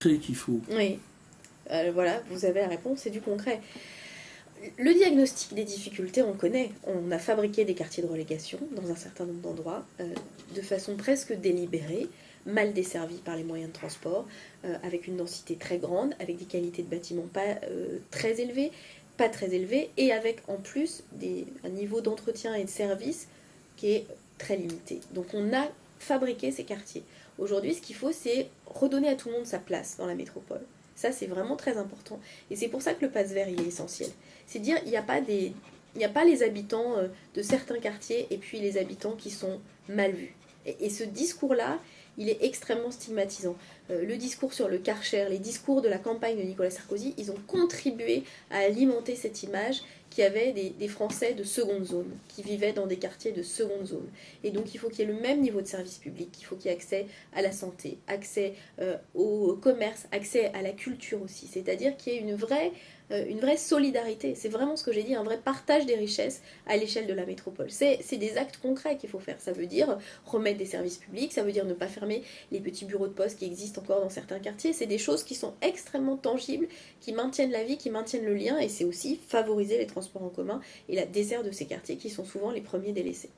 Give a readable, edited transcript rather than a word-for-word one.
concret qu'il faut. Oui, voilà, vous avez la réponse, c'est du concret. Le diagnostic des difficultés, on connaît. On a fabriqué des quartiers de relégation dans un certain nombre d'endroits, de façon presque délibérée, mal desservis par les moyens de transport, avec une densité très grande, avec des qualités de bâtiments très élevées, pas très élevées, et avec en plus un niveau d'entretien et de service qui est très limité. Donc on a fabriqué ces quartiers. Aujourd'hui, ce qu'il faut, c'est redonner à tout le monde sa place dans la métropole. Ça, c'est vraiment très important. Et c'est pour ça que le pass vert, il est essentiel. C'est dire, il n'y a pas les habitants de certains quartiers et puis les habitants qui sont mal vus. Et ce discours-là, il est extrêmement stigmatisant. Le discours sur le Karcher, les discours de la campagne de Nicolas Sarkozy, ils ont contribué à alimenter cette image qu'il y avait des Français de seconde zone, qui vivaient dans des quartiers de seconde zone. Et donc il faut qu'il y ait le même niveau de service public, il faut qu'il y ait accès à la santé, accès au commerce, accès à la culture aussi. C'est-à-dire qu'il y ait une vraie solidarité. C'est vraiment ce que j'ai dit, un vrai partage des richesses à l'échelle de la métropole. C'est des actes concrets qu'il faut faire. Ça veut dire remettre des services publics, ça veut dire ne pas fermer les petits bureaux de poste qui existent encore dans certains quartiers. C'est des choses qui sont extrêmement tangibles, qui maintiennent la vie, qui maintiennent le lien, et c'est aussi favoriser les transports en commun et la desserte de ces quartiers qui sont souvent les premiers délaissés.